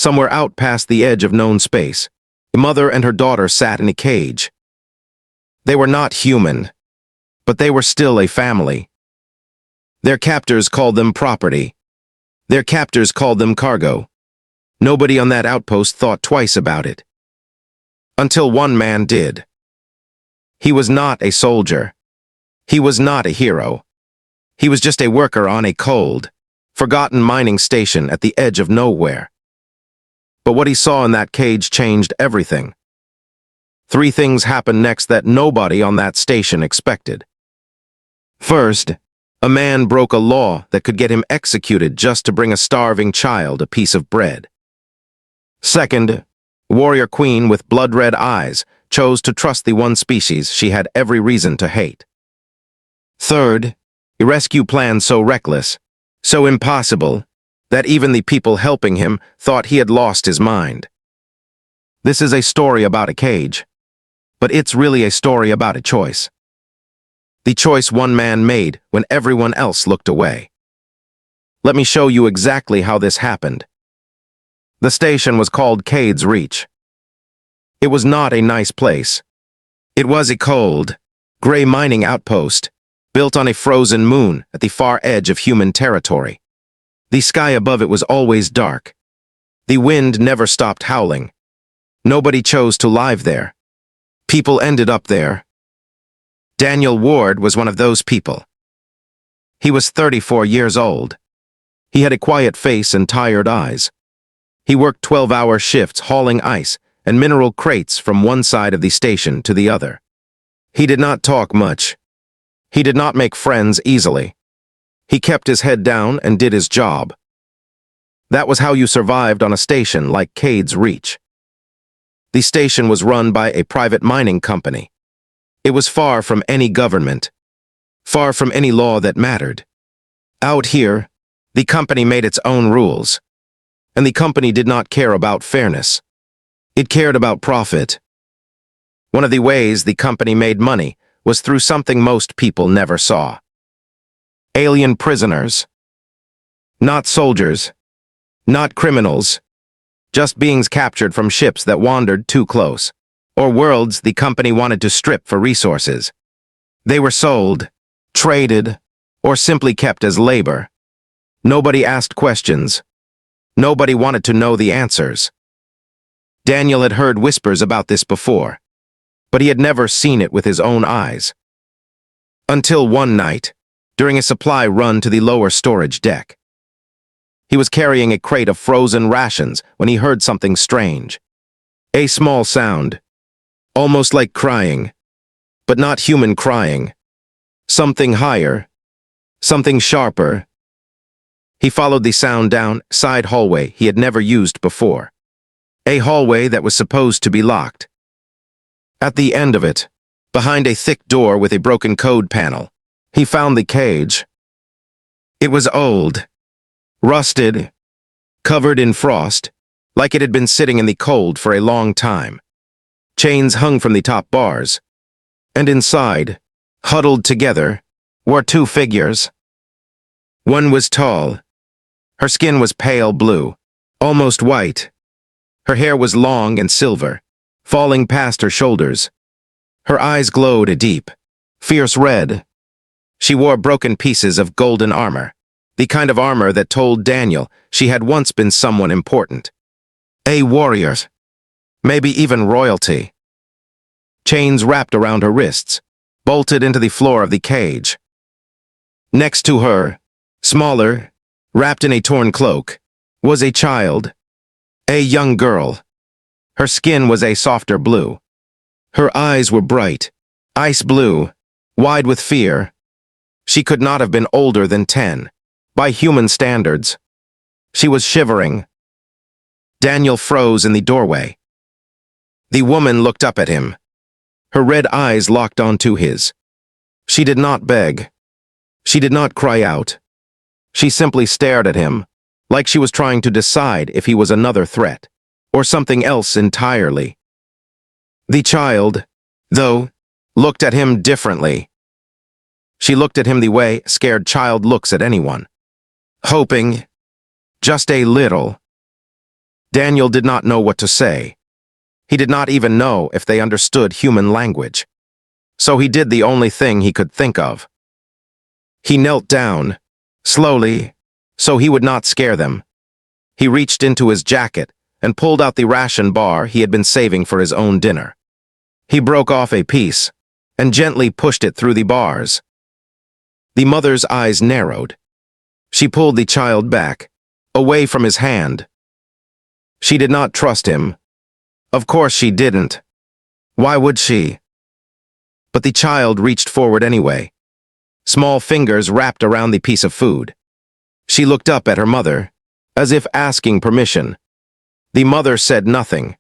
Somewhere out past the edge of known space, a mother and her daughter sat in a cage. They were not human, but they were still a family. Their captors called them property. Their captors called them cargo. Nobody on that outpost thought twice about it. Until one man did. He was not a soldier. He was not a hero. He was just a worker on a cold, forgotten mining station at the edge of nowhere. But what he saw in that cage changed everything. 3 things happened next that nobody on that station expected. First, a man broke a law that could get him executed just to bring a starving child a piece of bread. Second, warrior queen with blood-red eyes chose to trust the one species she had every reason to hate. Third, a rescue plan so reckless, so impossible, that even the people helping him thought he had lost his mind. This is a story about a cage, but it's really a story about a choice. The choice one man made when everyone else looked away. Let me show you exactly how this happened. The station was called Cade's Reach. It was not a nice place. It was a cold, gray mining outpost, built on a frozen moon at the far edge of human territory. The sky above it was always dark. The wind never stopped howling. Nobody chose to live there. People ended up there. Daniel Ward was one of those people. He was 34 years old. He had a quiet face and tired eyes. He worked 12-hour shifts hauling ice and mineral crates from one side of the station to the other. He did not talk much. He did not make friends easily. He kept his head down and did his job. That was how you survived on a station like Cade's Reach. The station was run by a private mining company. It was far from any government, far from any law that mattered. Out here, the company made its own rules, and the company did not care about fairness. It cared about profit. One of the ways the company made money was through something most people never saw. Alien prisoners. Not soldiers. Not criminals. Just beings captured from ships that wandered too close, or worlds the company wanted to strip for resources. They were sold, traded, or simply kept as labor. Nobody asked questions. Nobody wanted to know the answers. Daniel had heard whispers about this before, but he had never seen it with his own eyes. Until one night, during a supply run to the lower storage deck. He was carrying a crate of frozen rations when he heard something strange. A small sound, almost like crying, but not human crying. Something higher, something sharper. He followed the sound down a side hallway he had never used before. A hallway that was supposed to be locked. At the end of it, behind a thick door with a broken code panel, he found the cage. It was old, rusted, covered in frost, like it had been sitting in the cold for a long time. Chains hung from the top bars, and inside, huddled together, were 2 figures. One was tall. Her skin was pale blue, almost white. Her hair was long and silver, falling past her shoulders. Her eyes glowed a deep, fierce red. She wore broken pieces of golden armor, the kind of armor that told Daniel she had once been someone important. A warrior, maybe even royalty. Chains wrapped around her wrists, bolted into the floor of the cage. Next to her, smaller, wrapped in a torn cloak, was a child, a young girl. Her skin was a softer blue. Her eyes were bright, ice blue, wide with fear. She could not have been older than 10, by human standards. She was shivering. Daniel froze in the doorway. The woman looked up at him. Her red eyes locked onto his. She did not beg. She did not cry out. She simply stared at him, like she was trying to decide if he was another threat, or something else entirely. The child, though, looked at him differently. She looked at him the way a scared child looks at anyone, hoping, just a little. Daniel did not know what to say. He did not even know if they understood human language. So he did the only thing he could think of. He knelt down, slowly, so he would not scare them. He reached into his jacket and pulled out the ration bar he had been saving for his own dinner. He broke off a piece and gently pushed it through the bars. The mother's eyes narrowed. She pulled the child back, away from his hand. She did not trust him. Of course she didn't. Why would she? But the child reached forward anyway. Small fingers wrapped around the piece of food. She looked up at her mother, as if asking permission. The mother said nothing.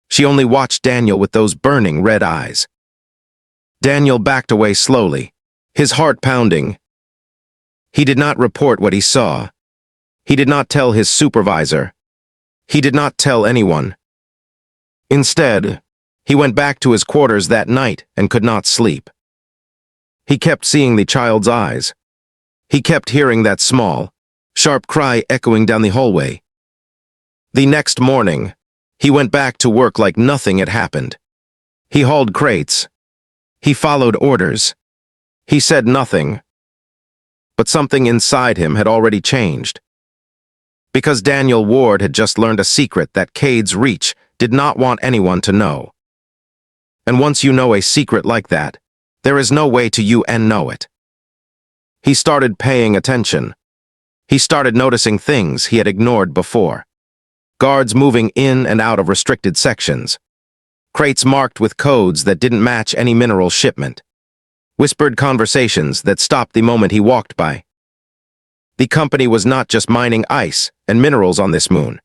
She only watched Daniel with those burning red eyes. Daniel backed away slowly, his heart pounding. He did not report what he saw. He did not tell his supervisor. He did not tell anyone. Instead, he went back to his quarters that night and could not sleep. He kept seeing the child's eyes. He kept hearing that small, sharp cry echoing down the hallway. The next morning, he went back to work like nothing had happened. He hauled crates. He followed orders. He said nothing. But something inside him had already changed. Because Daniel Ward had just learned a secret that Cade's Reach did not want anyone to know. And once you know a secret like that, there is no way to you know it. He started paying attention. He started noticing things he had ignored before. Guards moving in and out of restricted sections. Crates marked with codes that didn't match any mineral shipment. Whispered conversations that stopped the moment he walked by. The company was not just mining ice and minerals on this moon.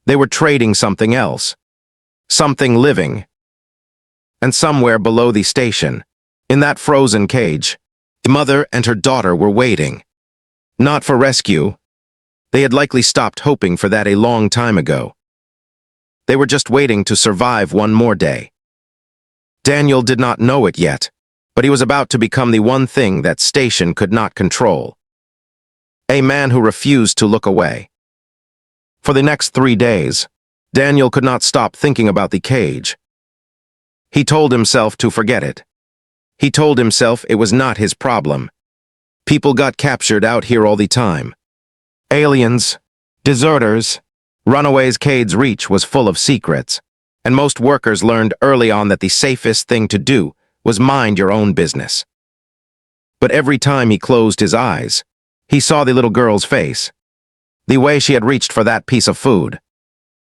They were trading something else. Something living. And somewhere below the station, in that frozen cage, the mother and her daughter were waiting. Not for rescue. They had likely stopped hoping for that a long time ago. They were just waiting to survive one more day. Daniel did not know it yet, but he was about to become the one thing that station could not control. A man who refused to look away. For the next 3 days, Daniel could not stop thinking about the cage. He told himself to forget it. He told himself it was not his problem. People got captured out here all the time. Aliens, deserters, runaways. Cade's Reach was full of secrets, and most workers learned early on that the safest thing to do was mind your own business. But every time he closed his eyes, he saw the little girl's face. The way she had reached for that piece of food.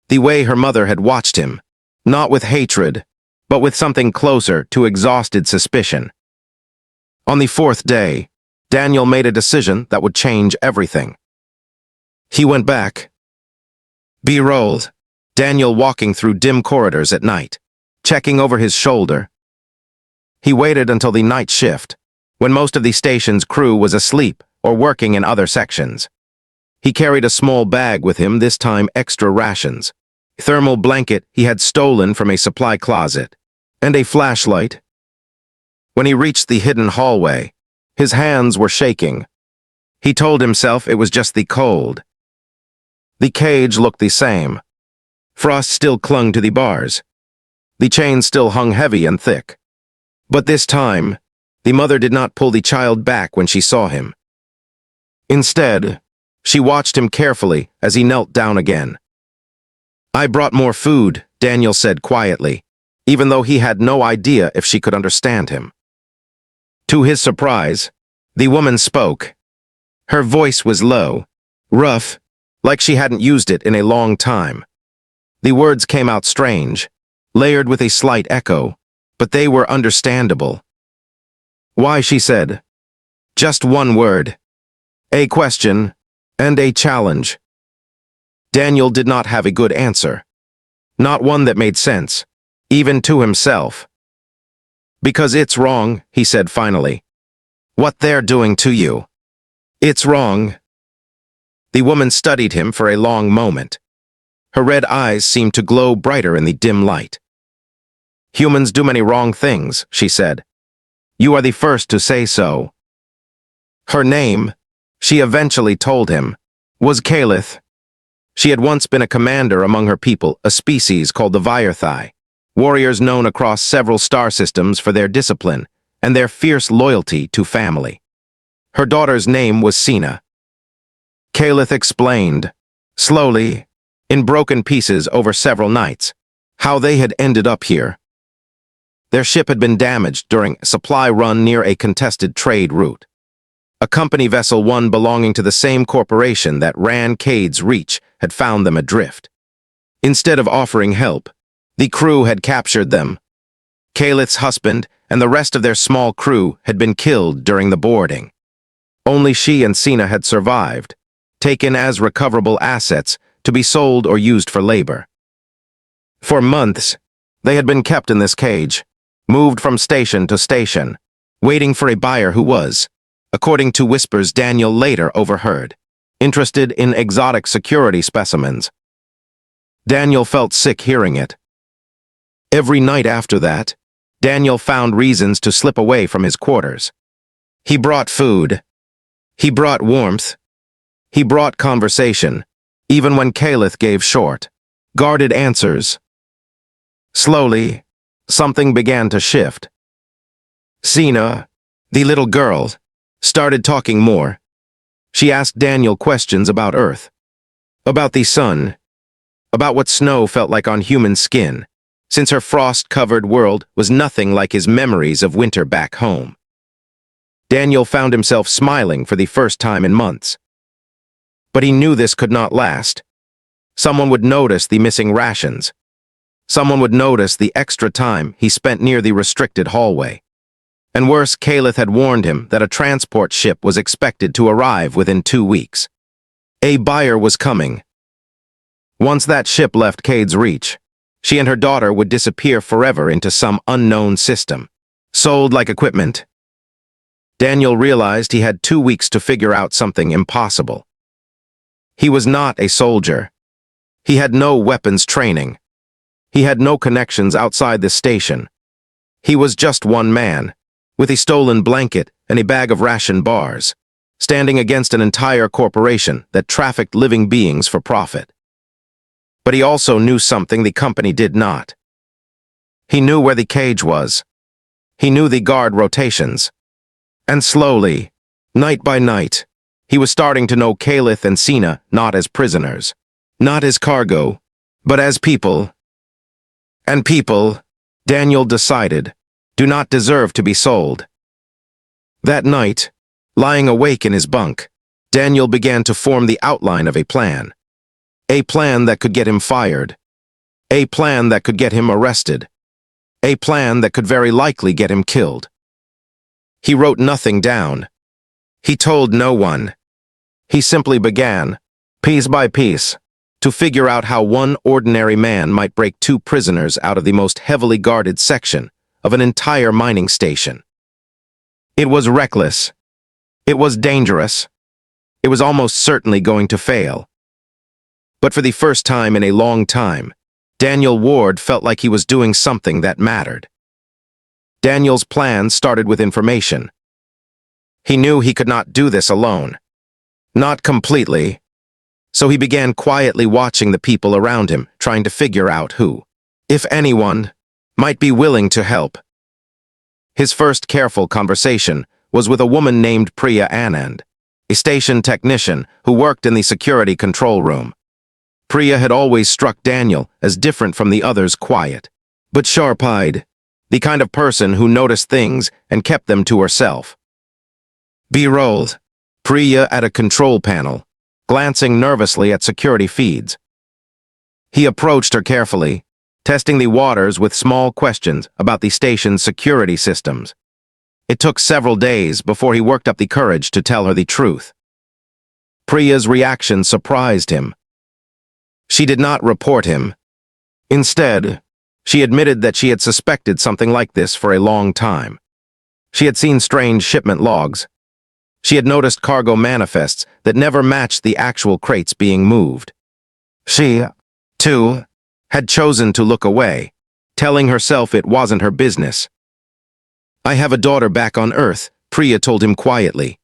The way her mother had watched him, not with hatred, but with something closer to exhausted suspicion. On the 4th day, Daniel made a decision that would change everything. He went back. B-rolled. Daniel walking through dim corridors at night, checking over his shoulder. He waited until the night shift, when most of the station's crew was asleep or working in other sections. He carried a small bag with him, this time extra rations, thermal blanket he had stolen from a supply closet, and a flashlight. When he reached the hidden hallway, his hands were shaking. He told himself it was just the cold. The cage looked the same. Frost still clung to the bars. The chain still hung heavy and thick. But this time, the mother did not pull the child back when she saw him. Instead, she watched him carefully as he knelt down again. "I brought more food," Daniel said quietly, even though he had no idea if she could understand him. To his surprise, the woman spoke. Her voice was low, rough, like she hadn't used it in a long time. The words came out strange, layered with a slight echo, but they were understandable. "Why?" she said. Just one word. A question and a challenge. Daniel did not have a good answer. Not one that made sense, even to himself. "Because it's wrong," he said finally. "What they're doing to you. It's wrong." The woman studied him for a long moment. Her red eyes seemed to glow brighter in the dim light. "Humans do many wrong things," she said. "You are the first to say so." Her name, she eventually told him, was Calith. She had once been a commander among her people, a species called the Virthi, warriors known across several star systems for their discipline and their fierce loyalty to family. Her daughter's name was Sina. Caliph explained, slowly, in broken pieces over several nights, how they had ended up here. Their ship had been damaged during a supply run near a contested trade route. A company vessel, one belonging to the same corporation that ran Cade's Reach, had found them adrift. Instead of offering help, the crew had captured them. Caliph's husband and the rest of their small crew had been killed during the boarding. Only she and Sina had survived, taken as recoverable assets to be sold or used for labor. For months, they had been kept in this cage, moved from station to station, waiting for a buyer who was, according to whispers Daniel later overheard, interested in exotic security specimens. Daniel felt sick hearing it. Every night after that, Daniel found reasons to slip away from his quarters. He brought food. He brought warmth. He brought conversation, even when Caliph gave short, guarded answers. Slowly, something began to shift. Sina, the little girl, started talking more. She asked Daniel questions about Earth, about the sun, about what snow felt like on human skin, since her frost-covered world was nothing like his memories of winter back home. Daniel found himself smiling for the first time in months. But he knew this could not last. Someone would notice the missing rations. Someone would notice the extra time he spent near the restricted hallway. And worse, Caliph had warned him that a transport ship was expected to arrive within 2 weeks. A buyer was coming. Once that ship left Cade's Reach, she and her daughter would disappear forever into some unknown system, sold like equipment. Daniel realized he had 2 weeks to figure out something impossible. He was not a soldier. He had no weapons training. He had no connections outside the station. He was just one man, with a stolen blanket and a bag of ration bars, standing against an entire corporation that trafficked living beings for profit. But he also knew something the company did not. He knew where the cage was. He knew the guard rotations. And slowly, night by night, he was starting to know Caliph and Sina not as prisoners, not as cargo, but as people. And people, Daniel decided, do not deserve to be sold. That night, lying awake in his bunk, Daniel began to form the outline of a plan. A plan that could get him fired. A plan that could get him arrested. A plan that could very likely get him killed. He wrote nothing down. He told no one. He simply began, piece by piece, to figure out how one ordinary man might break 2 prisoners out of the most heavily guarded section of an entire mining station. It was reckless. It was dangerous. It was almost certainly going to fail. But for the first time in a long time, Daniel Ward felt like he was doing something that mattered. Daniel's plan started with information. He knew he could not do this alone. Not completely. So he began quietly watching the people around him, trying to figure out who, if anyone, might be willing to help. His first careful conversation was with a woman named Priya Anand, a station technician who worked in the security control room. Priya had always struck Daniel as different from the others, quiet, but sharp-eyed, the kind of person who noticed things and kept them to herself. B-roll, Priya at a control panel, glancing nervously at security feeds. He approached her carefully, testing the waters with small questions about the station's security systems. It took several days before he worked up the courage to tell her the truth. Priya's reaction surprised him. She did not report him. Instead, she admitted that she had suspected something like this for a long time. She had seen strange shipment logs. She had noticed cargo manifests that never matched the actual crates being moved. She, too, had chosen to look away, telling herself it wasn't her business. "I have a daughter back on Earth," Priya told him quietly.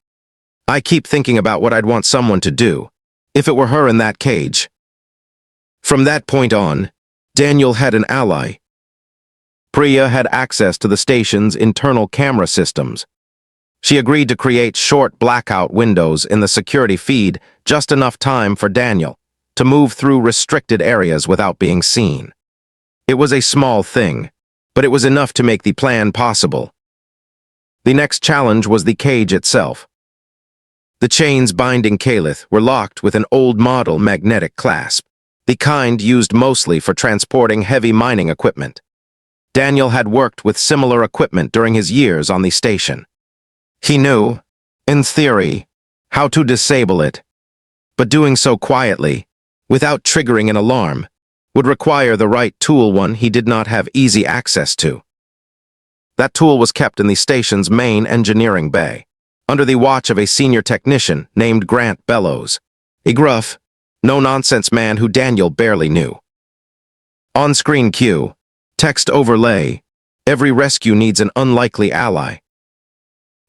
"I keep thinking about what I'd want someone to do, if it were her in that cage. From that point on, Daniel had an ally. Priya had access to the station's internal camera systems. She agreed to create short blackout windows in the security feed, just enough time for Daniel to move through restricted areas without being seen. It was a small thing, but it was enough to make the plan possible. The next challenge was the cage itself. The chains binding Calith were locked with an old model magnetic clasp, the kind used mostly for transporting heavy mining equipment. Daniel had worked with similar equipment during his years on the station. He knew, in theory, how to disable it, but doing so quietly, without triggering an alarm, would require the right tool, one he did not have easy access to. That tool was kept in the station's main engineering bay, under the watch of a senior technician named Grant Bellows, a gruff, no-nonsense man who Daniel barely knew. On-screen cue, text overlay, every rescue needs an unlikely ally.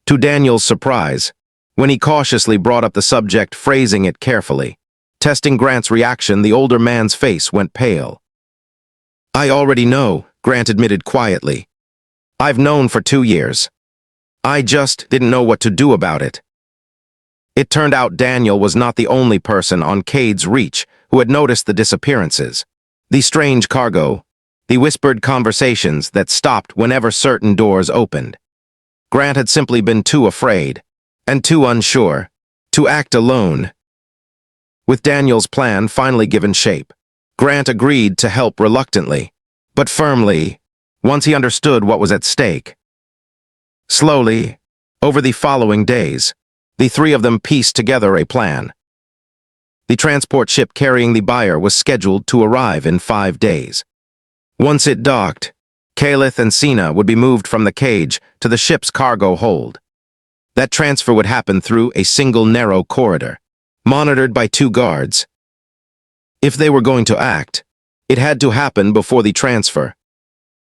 To Daniel's surprise, when he cautiously brought up the subject, phrasing it carefully, testing Grant's reaction, the older man's face went pale. "I already know," Grant admitted quietly. "I've known for 2 years. I just didn't know what to do about it." It turned out Daniel was not the only person on Cade's reach who had noticed the disappearances, the strange cargo, the whispered conversations that stopped whenever certain doors opened. Grant had simply been too afraid, and too unsure, to act alone. With Daniel's plan finally given shape, Grant agreed to help reluctantly, but firmly, once he understood what was at stake. Slowly, over the following days, the three of them pieced together a plan. The transport ship carrying the buyer was scheduled to arrive in 5 days. Once it docked, Calith and Sina would be moved from the cage to the ship's cargo hold. That transfer would happen through a single narrow corridor, monitored by 2 guards. If they were going to act, it had to happen before the transfer.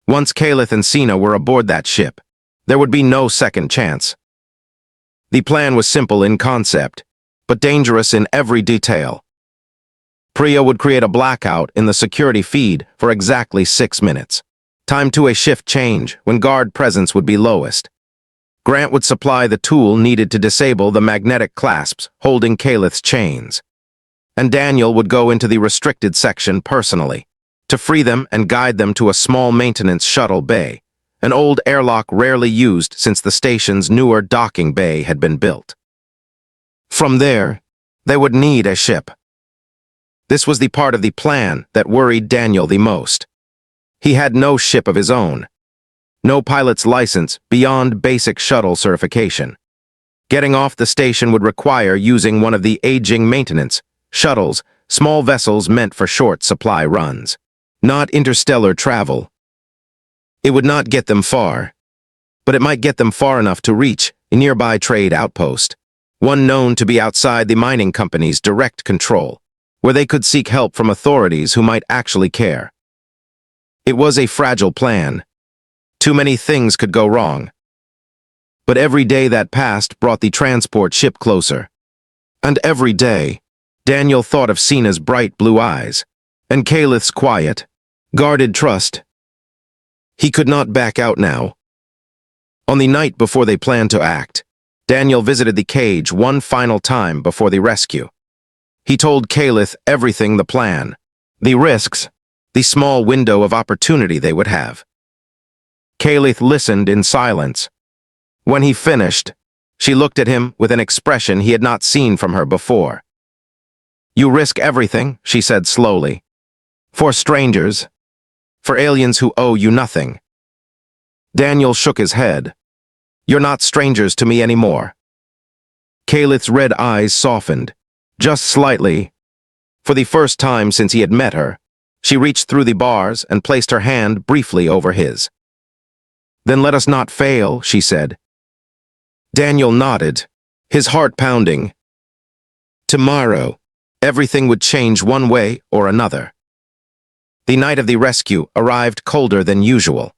Once Calith and Sina were aboard that ship, there would be no second chance. The plan was simple in concept, but dangerous in every detail. Priya would create a blackout in the security feed for exactly 6 minutes, timed to a shift change when guard presence would be lowest. Grant would supply the tool needed to disable the magnetic clasps holding Calith's chains, and Daniel would go into the restricted section personally, to free them and guide them to a small maintenance shuttle bay, an old airlock rarely used since the station's newer docking bay had been built. From there, they would need a ship. This was the part of the plan that worried Daniel the most. He had no ship of his own, no pilot's license beyond basic shuttle certification. Getting off the station would require using one of the aging maintenance shuttles, small vessels meant for short supply runs, not interstellar travel. It would not get them far, but it might get them far enough to reach a nearby trade outpost, one known to be outside the mining company's direct control, where they could seek help from authorities who might actually care. It was a fragile plan. Too many things could go wrong. But every day that passed brought the transport ship closer. And every day, Daniel thought of Sina's bright blue eyes, and Calith's quiet, guarded trust. He could not back out now. On the night before they planned to act, Daniel visited the cage one final time before the rescue. He told Calith everything: the plan, the risks, the small window of opportunity they would have. Calith listened in silence. When he finished, she looked at him with an expression he had not seen from her before. "You risk everything," she said slowly. "For strangers. For aliens who owe you nothing." Daniel shook his head. "You're not strangers to me anymore." Calith's red eyes softened, just slightly. For the first time since he had met her, she reached through the bars and placed her hand briefly over his. "Then let us not fail," she said. Daniel nodded, his heart pounding. Tomorrow, everything would change one way or another. The night of the rescue arrived colder than usual.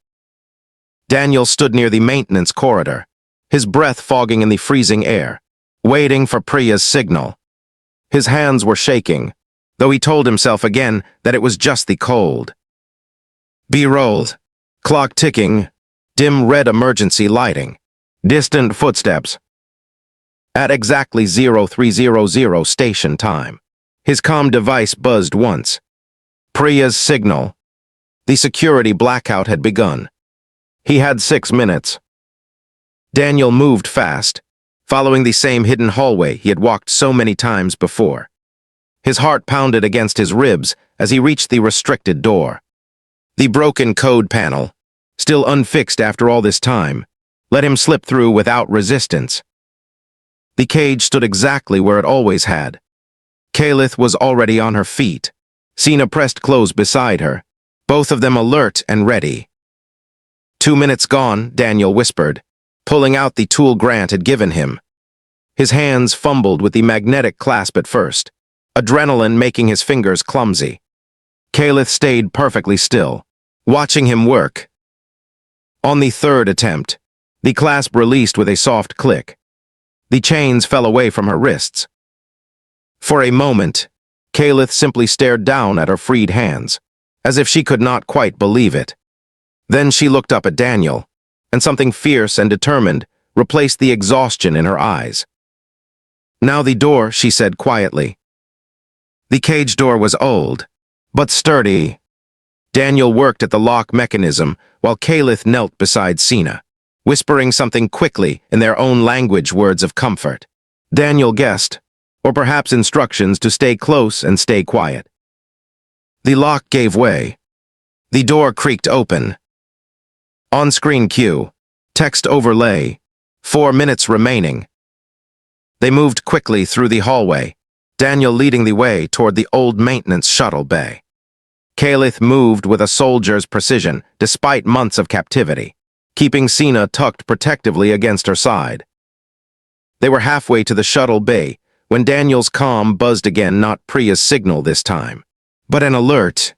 Daniel stood near the maintenance corridor, his breath fogging in the freezing air, waiting for Priya's signal. His hands were shaking, though he told himself again that it was just the cold. B-roll. Clock ticking. Dim red emergency lighting. Distant footsteps. At exactly 0300 station time, his comm device buzzed once. Priya's signal. The security blackout had begun. He had 6 minutes. Daniel moved fast, following the same hidden hallway he had walked so many times before. His heart pounded against his ribs as he reached the restricted door. The broken code panel, still unfixed after all this time, let him slip through without resistance. The cage stood exactly where it always had. Kalith was already on her feet. Sina pressed close beside her, both of them alert and ready. 2 minutes gone, Daniel whispered, pulling out the tool Grant had given him. His hands fumbled with the magnetic clasp at first, adrenaline making his fingers clumsy. Kalith stayed perfectly still, watching him work. On the third attempt, the clasp released with a soft click. The chains fell away from her wrists. For a moment, Kalith simply stared down at her freed hands, as if she could not quite believe it. Then she looked up at Daniel, and something fierce and determined replaced the exhaustion in her eyes. "Now the door," she said quietly. The cage door was old, but sturdy. Daniel worked at the lock mechanism while Kalith knelt beside Sina, whispering something quickly in their own language, words of comfort. Daniel guessed, or perhaps instructions to stay close and stay quiet. The lock gave way. The door creaked open. On-screen cue, text overlay, 4 minutes remaining. They moved quickly through the hallway, Daniel leading the way toward the old maintenance shuttle bay. Kalith moved with a soldier's precision despite months of captivity, keeping Sina tucked protectively against her side. They were halfway to the shuttle bay when Daniel's comm buzzed again, not Priya's signal this time, but an alert.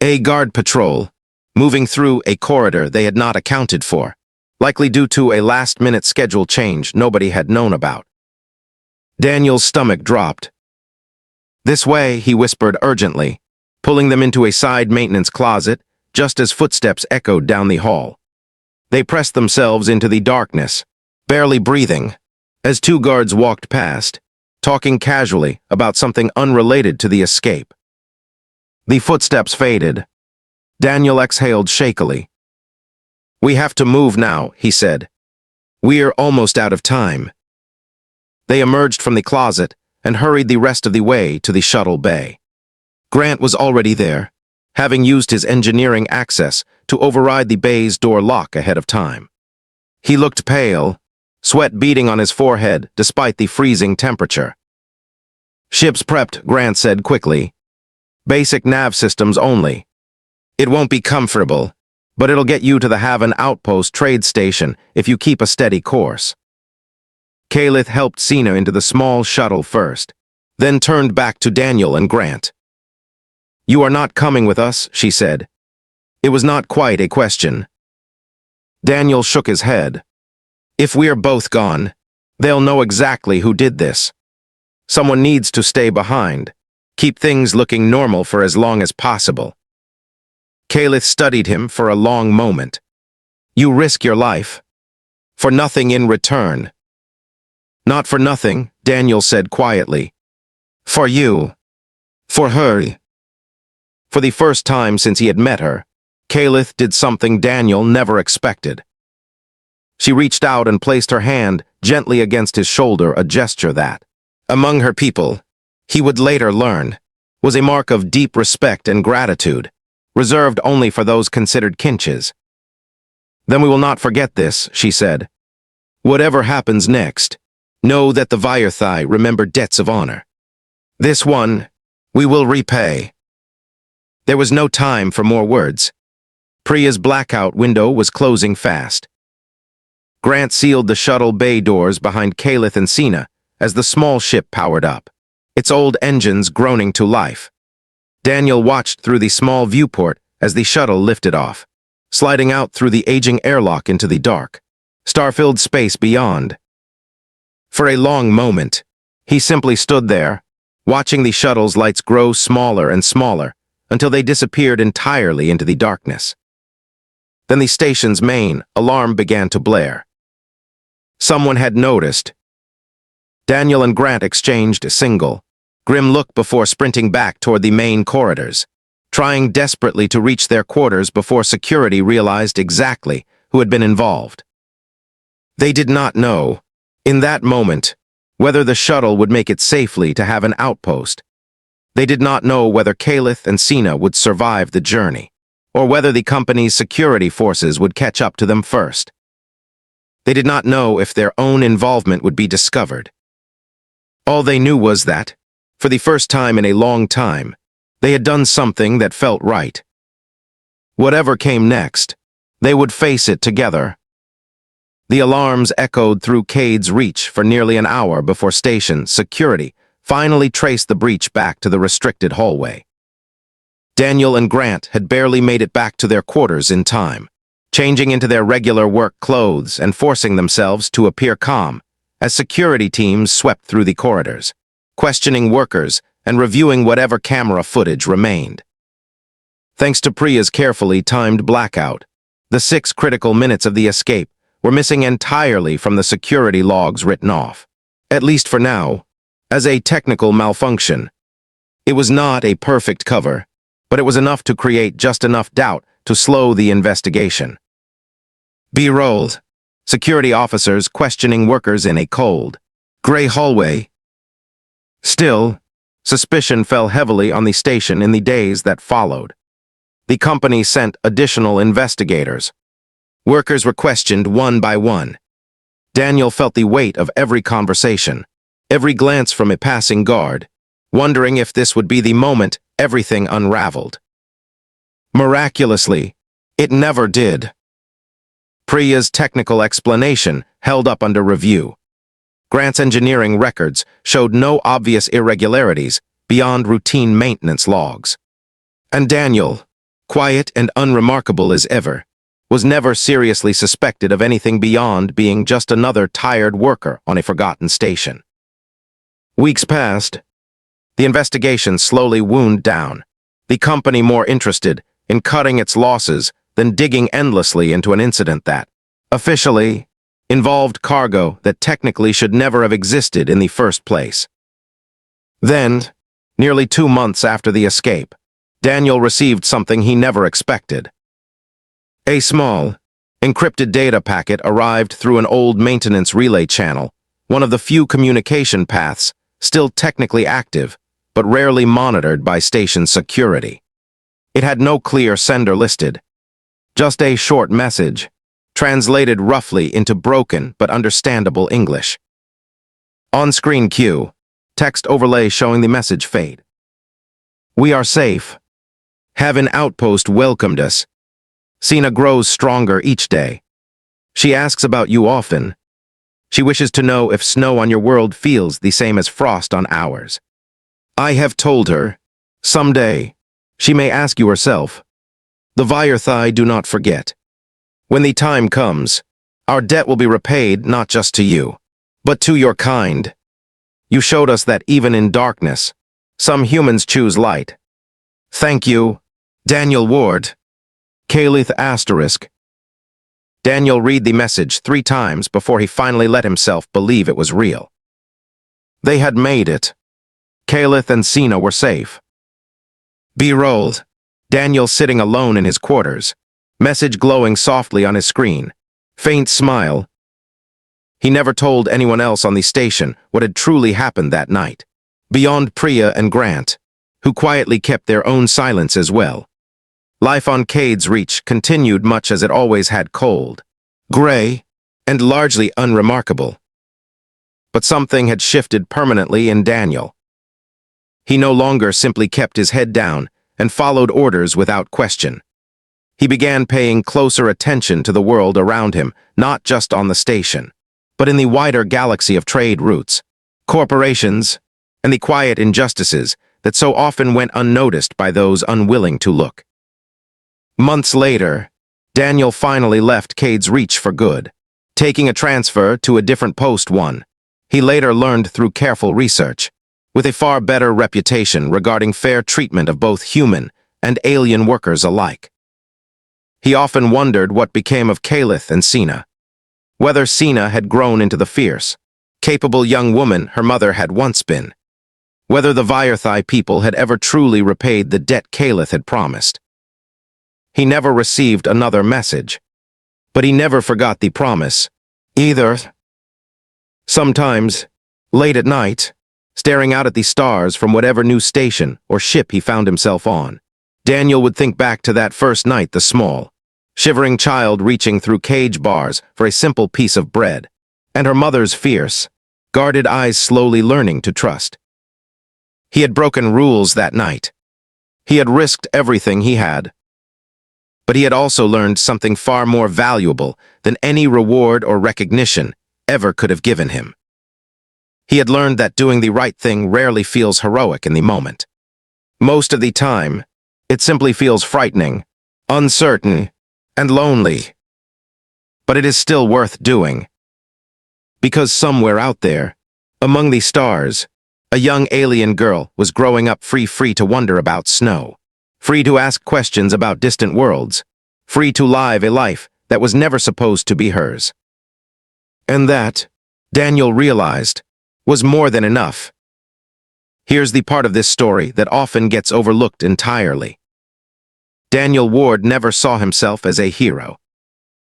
A guard patrol, moving through a corridor they had not accounted for, likely due to a last-minute schedule change nobody had known about. Daniel's stomach dropped. "This way," he whispered urgently, pulling them into a side maintenance closet just as footsteps echoed down the hall. They pressed themselves into the darkness, barely breathing, as 2 guards walked past, talking casually about something unrelated to the escape. The footsteps faded. Daniel exhaled shakily. "We have to move now," he said. "We're almost out of time." They emerged from the closet and hurried the rest of the way to the shuttle bay. Grant was already there, having used his engineering access to override the bay's door lock ahead of time. He looked pale, sweat beading on his forehead despite the freezing temperature. "Ship's prepped," Grant said quickly. "Basic nav systems only. It won't be comfortable, but it'll get you to the Haven Outpost trade station if you keep a steady course." Kalith helped Sina into the small shuttle first, then turned back to Daniel and Grant. "You are not coming with us," she said. It was not quite a question. Daniel shook his head. "If we're both gone, they'll know exactly who did this. Someone needs to stay behind, keep things looking normal for as long as possible." Kalith studied him for a long moment. "You risk your life. For nothing in return." "Not for nothing," Daniel said quietly. "For you. For her." For the first time since he had met her, Kalith did something Daniel never expected. She reached out and placed her hand gently against his shoulder, a gesture that, among her people, he would later learn, was a mark of deep respect and gratitude, reserved only for those considered kinches. "Then we will not forget this," she said. "Whatever happens next, know that the HFYSci-Fi remember debts of honor. This one, we will repay." There was no time for more words. Priya's blackout window was closing fast. Grant sealed the shuttle bay doors behind Kalith and Sina as the small ship powered up, its old engines groaning to life. Daniel watched through the small viewport as the shuttle lifted off, sliding out through the aging airlock into the dark, star-filled space beyond. For a long moment, he simply stood there, watching the shuttle's lights grow smaller and smaller until they disappeared entirely into the darkness. Then the station's main alarm began to blare. Someone had noticed. Daniel and Grant exchanged a single, grim look before sprinting back toward the main corridors, trying desperately to reach their quarters before security realized exactly who had been involved. They did not know, in that moment, whether the shuttle would make it safely to have an outpost. They did not know whether Kalith and Sina would survive the journey, or whether the company's security forces would catch up to them first. They did not know if their own involvement would be discovered. All they knew was that, for the first time in a long time, they had done something that felt right. Whatever came next, they would face it together. The alarms echoed through Cade's reach for nearly an hour before station security finally traced the breach back to the restricted hallway. Daniel and Grant had barely made it back to their quarters in time, changing into their regular work clothes and forcing themselves to appear calm as security teams swept through the corridors, questioning workers and reviewing whatever camera footage remained. Thanks to Priya's carefully timed blackout, the 6 critical minutes of the escape were missing entirely from the security logs written off, at least for now, as a technical malfunction. It was not a perfect cover, but it was enough to create just enough doubt to slow the investigation. B-rolled. Security officers questioning workers in a cold, gray hallway. Still, suspicion fell heavily on the station in the days that followed. The company sent additional investigators. Workers were questioned one by one. Daniel felt the weight of every conversation, every glance from a passing guard, wondering if this would be the moment everything unraveled. Miraculously, it never did. Priya's technical explanation held up under review. Grant's engineering records showed no obvious irregularities beyond routine maintenance logs. And Daniel, quiet and unremarkable as ever, was never seriously suspected of anything beyond being just another tired worker on a forgotten station. Weeks passed. The investigation slowly wound down, the company more interested in cutting its losses than digging endlessly into an incident that, officially, involved cargo that technically should never have existed in the first place. Then, nearly 2 months after the escape, Daniel received something he never expected. A small, encrypted data packet arrived through an old maintenance relay channel, one of the few communication paths still technically active, but rarely monitored by station security. It had no clear sender listed, just a short message, translated roughly into broken but understandable English. On-screen cue, text overlay showing the message fade. We are safe. Have an outpost welcomed us. Sina grows stronger each day. She asks about you often. She wishes to know if snow on your world feels the same as frost on ours. I have told her, someday, she may ask you herself. The HFYSci-Fi do not forget. When the time comes, our debt will be repaid not just to you, but to your kind. You showed us that even in darkness, some humans choose light. Thank you, Daniel Ward. Kalith ***. Daniel read the message 3 times before he finally let himself believe it was real. They had made it. Kalith and Sina were safe. B-rolled. Daniel sitting alone in his quarters, message glowing softly on his screen, faint smile. He never told anyone else on the station what had truly happened that night, beyond Priya and Grant, who quietly kept their own silence as well. Life on Cade's reach continued much as it always had, cold, gray, and largely unremarkable. But something had shifted permanently in Daniel. He no longer simply kept his head down and followed orders without question. He began paying closer attention to the world around him, not just on the station, but in the wider galaxy of trade routes, corporations, and the quiet injustices that so often went unnoticed by those unwilling to look. Months later, Daniel finally left Cade's reach for good, taking a transfer to a different post one. He later learned through careful research with a far better reputation regarding fair treatment of both human and alien workers alike. He often wondered what became of Kalith and Sina, whether Sina had grown into the fierce, capable young woman her mother had once been, whether the Vyerthai people had ever truly repaid the debt Kalith had promised. He never received another message, but he never forgot the promise, either. Sometimes, late at night, staring out at the stars from whatever new station or ship he found himself on, Daniel would think back to that first night, the small, shivering child reaching through cage bars for a simple piece of bread, and her mother's fierce, guarded eyes slowly learning to trust. He had broken rules that night. He had risked everything he had. But he had also learned something far more valuable than any reward or recognition ever could have given him. He had learned that doing the right thing rarely feels heroic in the moment. Most of the time, it simply feels frightening, uncertain, and lonely. But it is still worth doing. Because somewhere out there, among the stars, a young alien girl was growing up free to wonder about snow, free to ask questions about distant worlds, free to live a life that was never supposed to be hers. And that, Daniel realized, was more than enough. Here's the part of this story that often gets overlooked entirely. Daniel Ward never saw himself as a hero.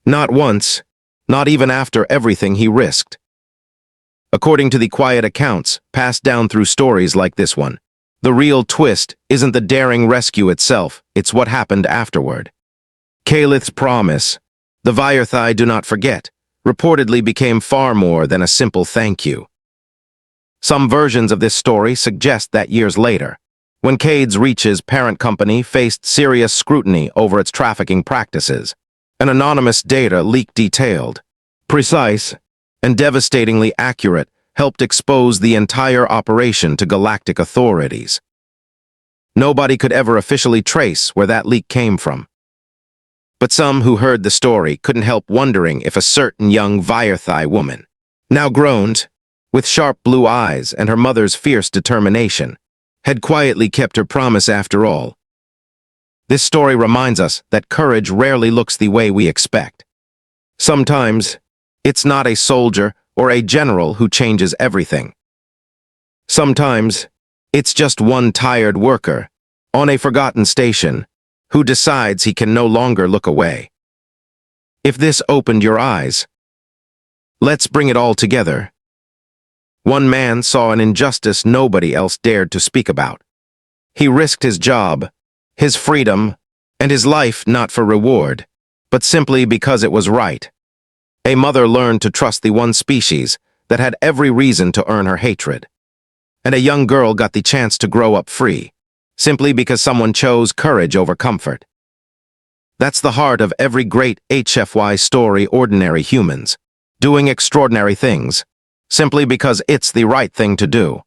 Not once, not even after everything he risked. According to the quiet accounts passed down through stories like this one, the real twist isn't the daring rescue itself, it's what happened afterward. Kalith's promise, the Vyerthai do not forget, reportedly became far more than a simple thank you. Some versions of this story suggest that years later, when Cade's Reach's parent company faced serious scrutiny over its trafficking practices, an anonymous data leak detailed, precise, and devastatingly accurate helped expose the entire operation to galactic authorities. Nobody could ever officially trace where that leak came from. But some who heard the story couldn't help wondering if a certain young Vyerthai woman, now grown, with sharp blue eyes and her mother's fierce determination, had quietly kept her promise after all. This story reminds us that courage rarely looks the way we expect. Sometimes, it's not a soldier or a general who changes everything. Sometimes, it's just one tired worker, on a forgotten station, who decides he can no longer look away. If this opened your eyes, let's bring it all together. One man saw an injustice nobody else dared to speak about. He risked his job, his freedom, and his life not for reward, but simply because it was right. A mother learned to trust the one species that had every reason to earn her hatred. And a young girl got the chance to grow up free, simply because someone chose courage over comfort. That's the heart of every great HFY story: ordinary humans, doing extraordinary things, simply because it's the right thing to do.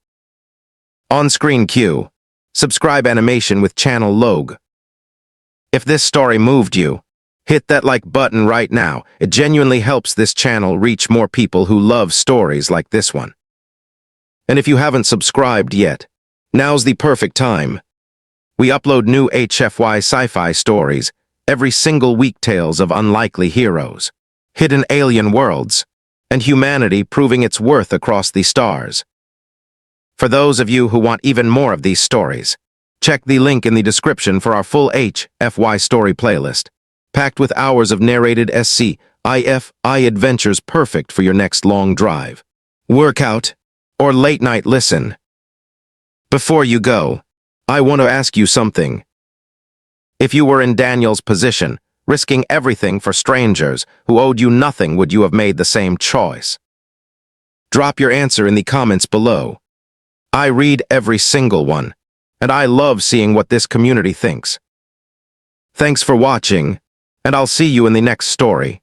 On-screen cue. Subscribe animation with channel log. If this story moved you, hit that like button right now. It genuinely helps this channel reach more people who love stories like this one. And if you haven't subscribed yet, now's the perfect time. We upload new HFYSci-Fi stories every single week, tales of unlikely heroes, hidden alien worlds, and humanity proving its worth across the stars. For those of you who want even more of these stories, check the link in the description for our full HFY story playlist, packed with hours of narrated Sci-Fi adventures perfect for your next long drive, workout, or late-night listen. Before you go, I want to ask you something. If you were in Daniel's position, risking everything for strangers who owed you nothing, would you have made the same choice? Drop your answer in the comments below. I read every single one, and I love seeing what this community thinks. Thanks for watching, and I'll see you in the next story.